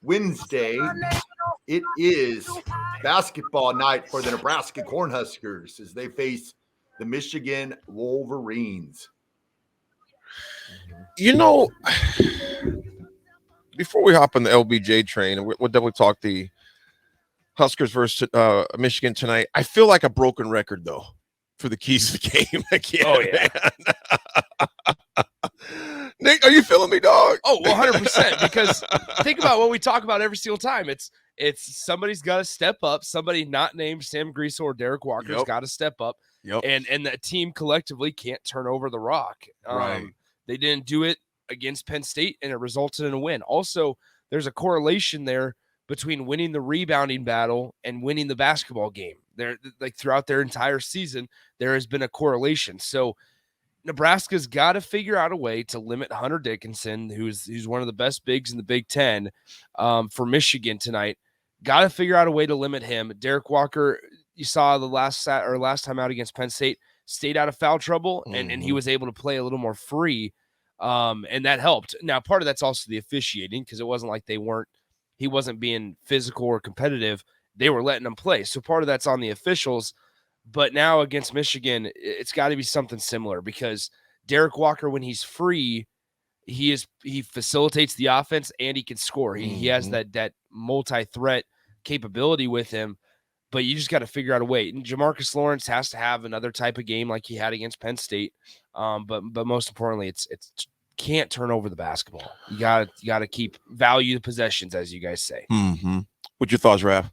Wednesday. It is basketball night for the Nebraska Cornhuskers as they face the Michigan Wolverines. You know, before we hop on the LBJ train, and we'll definitely talk the Huskers versus Michigan tonight. I feel like a broken record, though, for the keys to the game again. Oh, yeah. Nick, are you feeling me, dog? Oh, 100%. Because think about what we talk about every single time. It's somebody's got to step up. Somebody not named Sam Griesel or Derek Walker's got to step up. Yep. And that team collectively can't turn over the rock. Right. They didn't do it against Penn State, and it resulted in a win. Also, there's a correlation there between winning the rebounding battle and winning the basketball game. There, like throughout their entire season, there has been a correlation. So Nebraska's got to figure out a way to limit Hunter Dickinson, who's one of the best bigs in the Big Ten, for Michigan tonight. Got to figure out a way to limit him. Derek Walker, you saw the last time out against Penn State, stayed out of foul trouble, and he was able to play a little more free, and that helped. Now, part of that's also the officiating, because it wasn't like he wasn't being physical or competitive. They were letting him play. So part of that's on the officials. But now against Michigan, it's got to be something similar, because Derek Walker, when he's free, he facilitates the offense and he can score. He has that multi-threat capability with him, but you just got to figure out a way. And Jamarcus Lawrence has to have another type of game like he had against Penn State. But most importantly, it's can't turn over the basketball. You gotta keep value the possessions, as you guys say. What's your thoughts, Raph?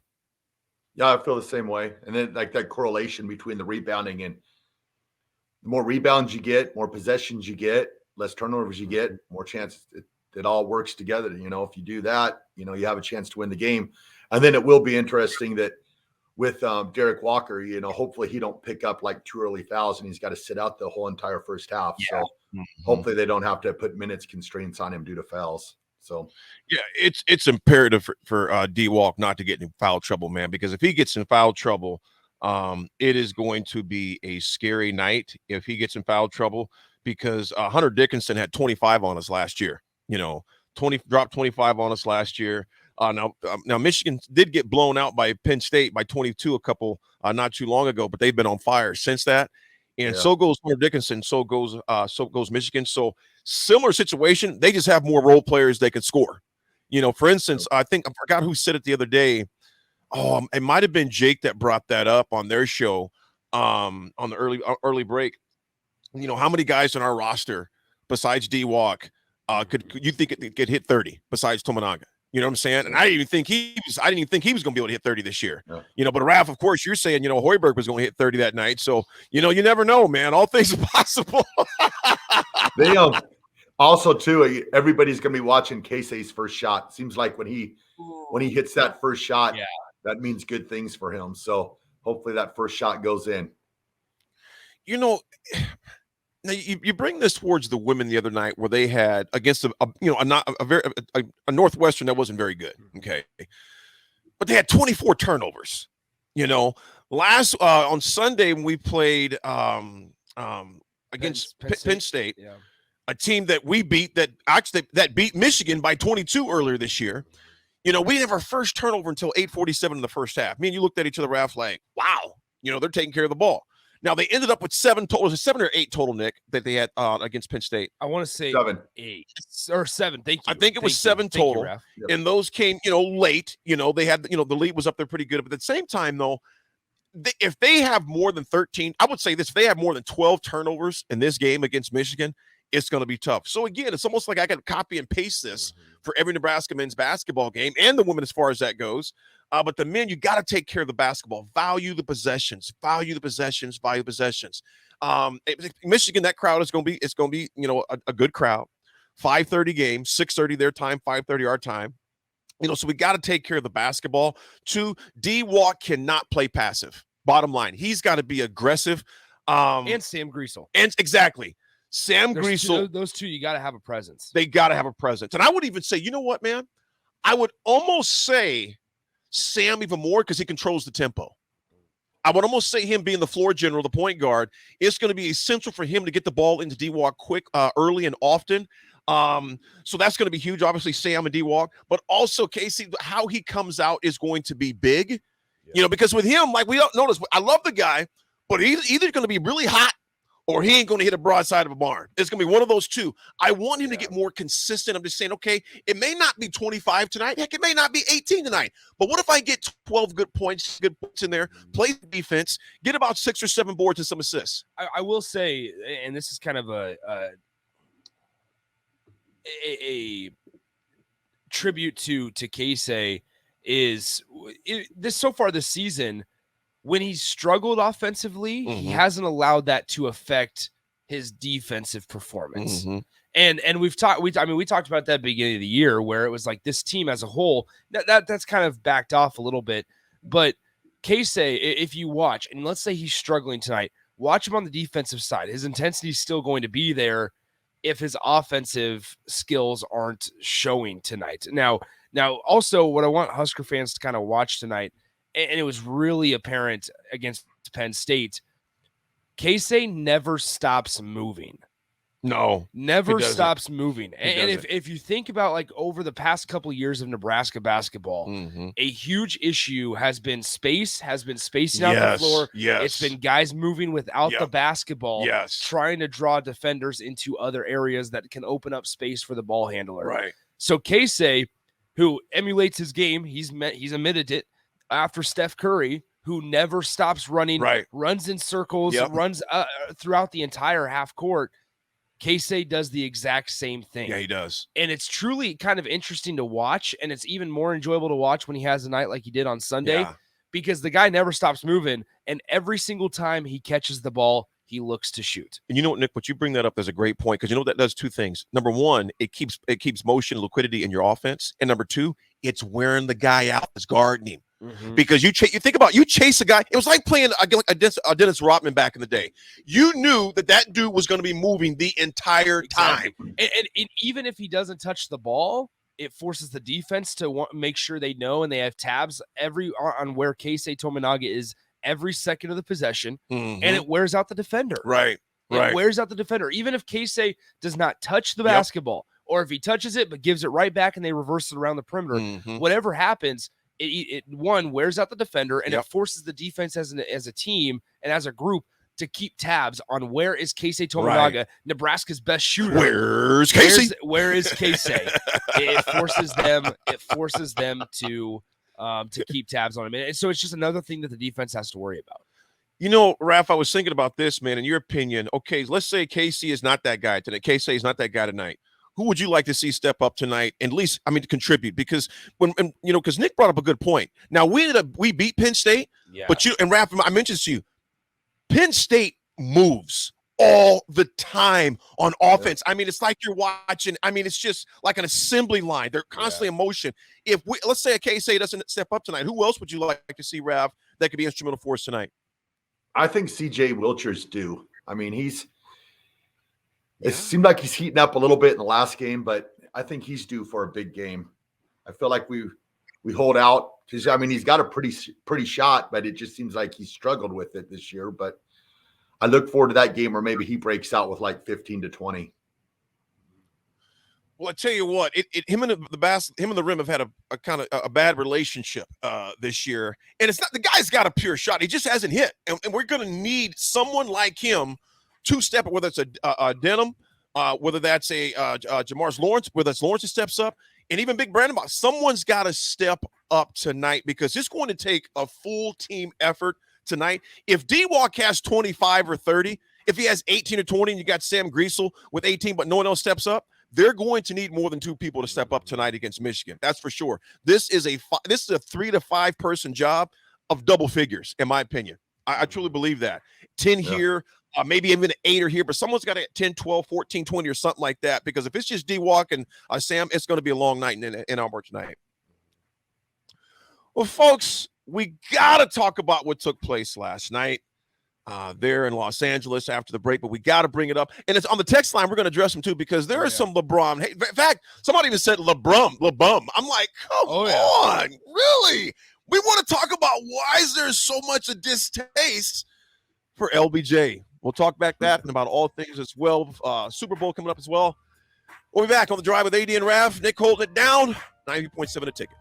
Yeah, I feel the same way. And then like that correlation between the rebounding, and the more rebounds you get, more possessions you get, less turnovers you get, more chances it all works together. You know, if you do that, you know, you have a chance to win the game. And then it will be interesting that with Derek Walker, you know, hopefully he don't pick up like 2 early fouls and he's got to sit out the whole entire first half. Yeah. So hopefully they don't have to put minutes constraints on him due to fouls. So yeah, it's imperative for D-Walk not to get in foul trouble, man, because if he gets in foul trouble, it is going to be a scary night if he gets in foul trouble, because Hunter Dickinson had 25 on us last year. You know, dropped 25 on us last year. Now Michigan did get blown out by Penn State by 22 a couple not too long ago, but they've been on fire since that. And so goes Hunter Dickinson, so goes Michigan. So similar situation, they just have more role players they can score. You know, for instance, I forgot who said it the other day. It might have been Jake that brought that up on their show on the early break. You know, how many guys on our roster besides D-Walk could you think it could hit 30 besides Tominaga? You know what I'm saying? And I didn't even think he was going to be able to hit 30 this year. Yeah. You know, but Raph, of course, you're saying, you know, Hoiberg was going to hit 30 that night. So, you know, you never know, man. All things are possible. They also too, everybody's going to be watching Casey's first shot. Seems like when he hits that first shot, that means good things for him. So hopefully that first shot goes in. You know, now you bring this towards the women the other night, where they had against a Northwestern that wasn't very good, okay, but they had 24 turnovers. You know, last on Sunday when we played against Penn State, a team that we beat that beat Michigan by 22 earlier this year. You know, we didn't have our first turnover until 8:47 in the first half. Me and you looked at each other, Ralph, like, wow, you know, they're taking care of the ball. Now, they ended up with 7 total. Was it 7 or 8 total, Nick, that they had against Penn State? I want to say 8 or 7. Thank you. I think it was 7 total. And those came, you know, late. You know, they had, you know, the lead was up there pretty good. But at the same time, though, if they have more than 13, I would say this, if they have more than 12 turnovers in this game against Michigan, it's going to be tough. So, again, it's almost like I got to copy and paste this for every Nebraska men's basketball game and the women as far as that goes. But the men, you got to take care of the basketball. Value the possessions. Value the possessions. Value the possessions. Michigan, that crowd is going to be, you know, a good crowd. 5:30 game, 6:30 their time, 5:30 our time. You know, so we got to take care of the basketball. 2, D-Walk cannot play passive. Bottom line, he's got to be aggressive. And Sam Griesel. And exactly. Sam Griesel. Those two, you got to have a presence. They got to have a presence. And I would even say, you know what, man? I would almost say Sam even more, because he controls the tempo. I would almost say him being the floor general, the point guard, it's going to be essential for him to get the ball into D-Walk quick, early and often. So that's going to be huge. Obviously, Sam and D-Walk, but also Casey, how he comes out is going to be big. You know, because with him, like we don't notice, I love the guy, but he's either going to be really hot or he ain't going to hit a broadside of a barn. It's going to be one of those two. I want him to get more consistent. I'm just saying, okay, it may not be 25 tonight. Heck, it may not be 18 tonight. But what if I get 12 good points in there, play defense, get about 6 or 7 boards and some assists? I will say, and this is kind of a tribute to Casey, is this so far this season, when he's struggled offensively, he hasn't allowed that to affect his defensive performance. And we talked about that at the beginning of the year, where it was like this team as a whole that's kind of backed off a little bit. But Casey, if you watch, and let's say he's struggling tonight, watch him on the defensive side. His intensity is still going to be there if his offensive skills aren't showing tonight. Now, also what I want Husker fans to kind of watch tonight, and it was really apparent against Penn State, Casey never stops moving. No, never stops moving. And if you think about like over the past couple of years of Nebraska basketball, a huge issue has been spacing out the floor. It's been guys moving without the basketball, trying to draw defenders into other areas that can open up space for the ball handler. Right. So Casey, who emulates his game, he's admitted it, after Steph Curry, who never stops running, runs in circles, runs throughout the entire half court. Casey does the exact same thing. Yeah, he does. And it's truly kind of interesting to watch, and it's even more enjoyable to watch when he has a night like he did on Sunday, because the guy never stops moving, and every single time he catches the ball, he looks to shoot. And you know what, Nick, what you bring that up is a great point, because you know that does two things. Number one, it keeps motion, liquidity in your offense, and number two, it's wearing the guy out that's guarding him. Because you think about, you chase a guy. It was like playing a Dennis Rodman back in the day. You knew that dude was going to be moving the entire time. And even if he doesn't touch the ball, it forces the defense to make sure they know, and they have tabs on where Casey Tominaga is every second of the possession, and it wears out the defender. Right. It wears out the defender. Even if Casey does not touch the basketball, or if he touches it but gives it right back and they reverse it around the perimeter, whatever happens, it wears out the defender, and it forces the defense as a team and as a group to keep tabs on where is Casey Tominaga, Nebraska's best shooter. Where's Casey? Where is Casey? It forces them to keep tabs on him. And so it's just another thing that the defense has to worry about. You know, Raph, I was thinking about this, man. In your opinion, okay, let's say Casey is not that guy today. Casey is not that guy tonight. Who would you like to see step up tonight and at least, to contribute? Because because Nick brought up a good point. Now we beat Penn State, but Raph, I mentioned to you, Penn State moves all the time on offense. It's like you're watching. It's just like an assembly line. They're constantly in motion. Let's say a Casey doesn't step up tonight, who else would you like to see, Raph, that could be instrumental for us tonight? I think CJ Wilcher's due. It seemed like he's heating up a little bit in the last game, but I think he's due for a big game. I feel like we hold out. He's got a pretty shot, but it just seems like he struggled with it this year. But I look forward to that game where maybe he breaks out with like 15 to 20. Well, I tell you what, him and the rim have had a kind of a bad relationship this year, and it's not, the guy's got a pure shot. He just hasn't hit, and we're going to need someone like him to step up, whether it's a Denham, whether that's a Jamar's Lawrence, whether it's Lawrence that steps up, and even Big Brandon. Someone's got to step up tonight, because it's going to take a full team effort tonight. If D-Walk has 25 or 30, if he has 18 or 20, and you got Sam Griesel with 18, but no one else steps up, they're going to need more than 2 people to step up tonight against Michigan. That's for sure. This is a 3 to 5 person job of double figures, in my opinion. I truly believe that. 10 here, maybe even 8 or here, but someone's got to get 10, 12, 14, 20 or something like that, because if it's just D-Walk and Sam, it's going to be a long night in Ann Arbor tonight. Well, folks, we got to talk about what took place last night there in Los Angeles after the break, but we got to bring it up. And it's on the text line. We're going to address them too, because there is some LeBron. Hey, in fact, somebody even said LeBrum. I'm like, come on, really? We want to talk about why is there so much a distaste for LBJ. We'll talk back that and about all things as well. Super Bowl coming up as well. We'll be back on the drive with AD and Rav. Nick holding it down. 90.7 a ticket.